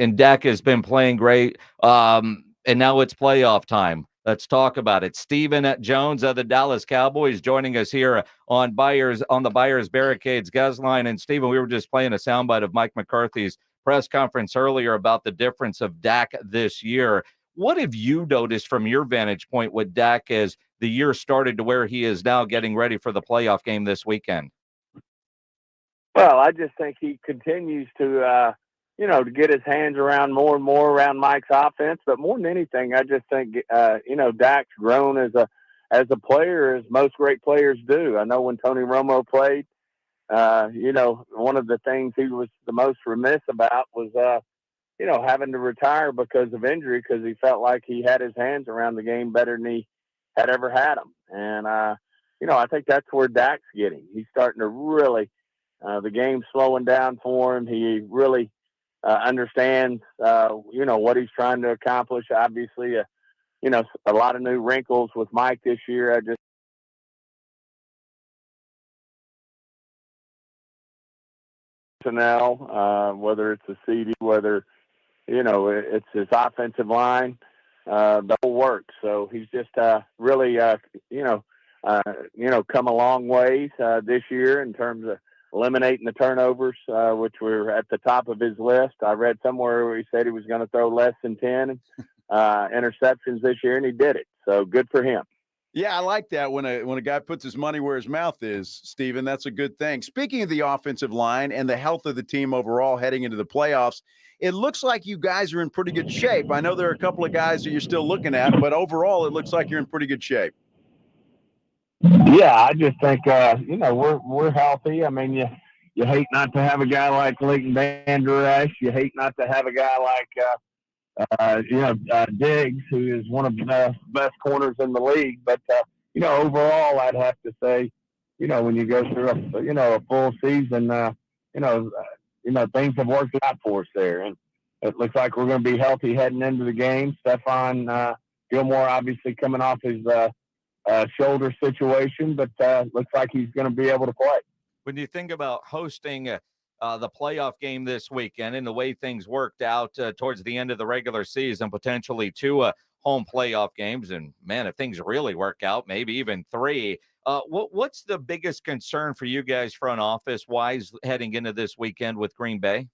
and Dak has been playing great. And now it's playoff time. Let's talk about it. Stephen Jones of the Dallas Cowboys joining us here on the Buyers Barricades Guest Line. And Stephen, we were just playing a soundbite of Mike McCarthy's press conference earlier about the difference of Dak this year. What have you noticed from your vantage point with Dak as the year started to where he is now getting ready for the playoff game this weekend? Well, I just think he continues to, to get his hands around more and more around Mike's offense. But more than anything, I just think, Dak's grown as a player, as most great players do. I know when Tony Romo played, one of the things he was the most remiss about was, having to retire because of injury, because he felt like he had his hands around the game better than he had ever had them. And, I think that's where Dak's getting. He's starting to really, the game's slowing down for him. He really understands, what he's trying to accomplish. Obviously, a lot of new wrinkles with Mike this year. I just personnel, whether it's a CD, whether it's his offensive line, the whole work. So he's just really, come a long ways this year in terms of eliminating the turnovers, which were at the top of his list. I read somewhere where he said he was going to throw less than 10 interceptions this year, and he did it. So good for him. Yeah, I like that when a guy puts his money where his mouth is, Stephen. That's a good thing. Speaking of the offensive line and the health of the team overall heading into the playoffs, it looks like you guys are in pretty good shape. I know there are a couple of guys that you're still looking at, but overall it looks like you're in pretty good shape. Yeah, I just think we're healthy. I mean, you hate not to have a guy like Leighton Vander Esch. You hate not to have a guy like Diggs, who is one of the best corners in the league. But overall, I'd have to say, when you go through a full season, things have worked out for us there, and it looks like we're going to be healthy heading into the game. Stephon Gilmore obviously coming off his shoulder situation, but looks like he's going to be able to play. When you think about hosting the playoff game this weekend and the way things worked out towards the end of the regular season, potentially 2 home playoff games, and man, if things really work out, maybe even 3. What's the biggest concern for you guys front office wise heading into this weekend with Green Bay?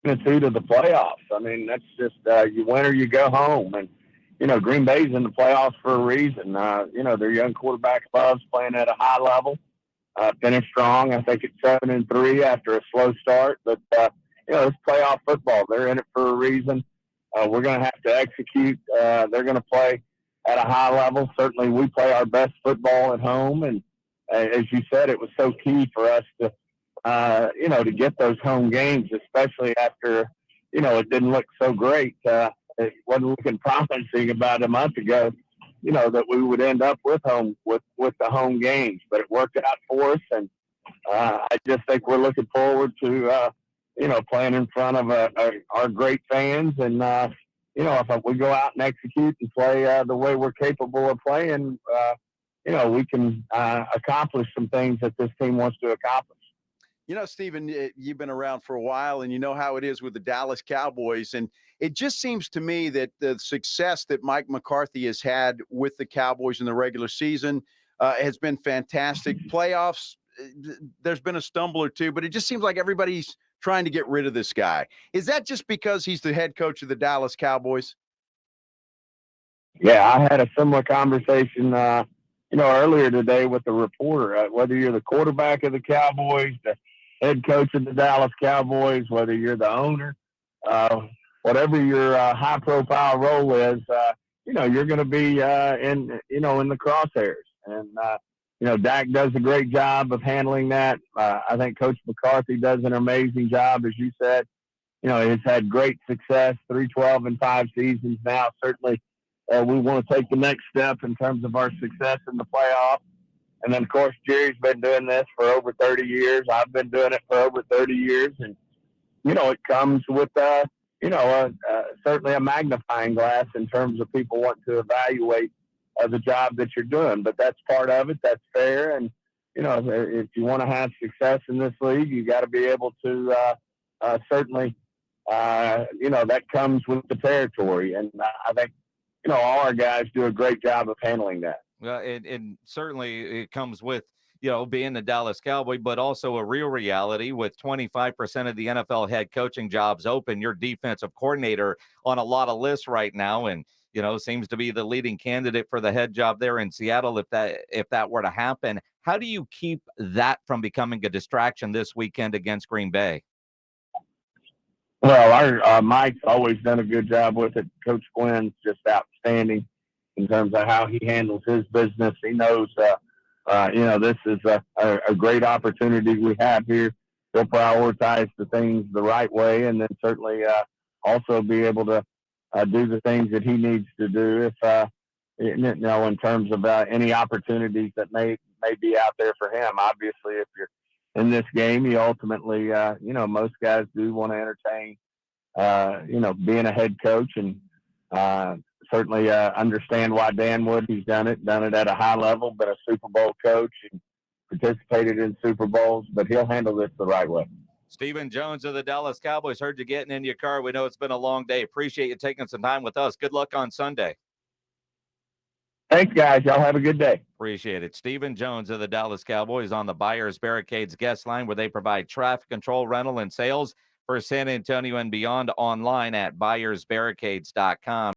To the playoffs. I mean, that's just you win or you go home, and Green Bay's in the playoffs for a reason. Their young quarterback loves playing at a high level. Finished strong. I think it's 7-3 after a slow start, but it's playoff football. They're in it for a reason. We're going to have to execute. They're going to play at a high level. Certainly, we play our best football at home, and as you said, it was so key for us to get those home games, especially after, it didn't look so great. It wasn't looking promising about a month ago, that we would end up with the home games, but it worked out for us. And I just think we're looking forward to, playing in front of our great fans. And, if we go out and execute and play the way we're capable of playing, we can accomplish some things that this team wants to accomplish. Stephen, you've been around for a while, and you know how it is with the Dallas Cowboys. And it just seems to me that the success that Mike McCarthy has had with the Cowboys in the regular season has been fantastic. Playoffs, there's been a stumble or two, but it just seems like everybody's trying to get rid of this guy. Is that just because he's the head coach of the Dallas Cowboys? Yeah, I had a similar conversation, earlier today with the reporter. Whether you're the quarterback of the Cowboys, the head coach of the Dallas Cowboys, whether you're the owner, whatever your high-profile role is, you're going to be in the crosshairs. And Dak does a great job of handling that. I think Coach McCarthy does an amazing job, as you said. He's had great success, 3-12-5 seasons now. Certainly, we want to take the next step in terms of our success in the playoffs. And then, of course, Jerry's been doing this for over 30 years. I've been doing it for over 30 years. And, it comes with, certainly a magnifying glass in terms of people wanting to evaluate the job that you're doing. But that's part of it. That's fair. And, if you want to have success in this league, you got to be able to certainly, that comes with the territory. And I think, all our guys do a great job of handling that. And certainly it comes with, being the Dallas Cowboy, but also a real reality with 25% of the NFL head coaching jobs open. Your defensive coordinator on a lot of lists right now, and seems to be the leading candidate for the head job there in Seattle. If that were to happen, how do you keep that from becoming a distraction this weekend against Green Bay? Well, our Mike's always done a good job with it. Coach Quinn's just outstanding in terms of how he handles his business. He knows, this is a great opportunity we have here. He'll prioritize the things the right way, and then certainly also be able to do the things that he needs to do if, in terms of any opportunities that may be out there for him. Obviously, if you're in this game, you ultimately, most guys do want to entertain, being a head coach, and certainly understand why Dan Wood, he's done it at a high level, been a Super Bowl coach and participated in Super Bowls, but he'll handle this the right way. Stephen Jones of the Dallas Cowboys, heard you getting in your car. We know it's been a long day. Appreciate you taking some time with us. Good luck on Sunday. Thanks, guys. Y'all have a good day. Appreciate it. Stephen Jones of the Dallas Cowboys on the Buyers Barricades guest line, where they provide traffic control, rental, and sales for San Antonio and beyond, online at buyersbarricades.com.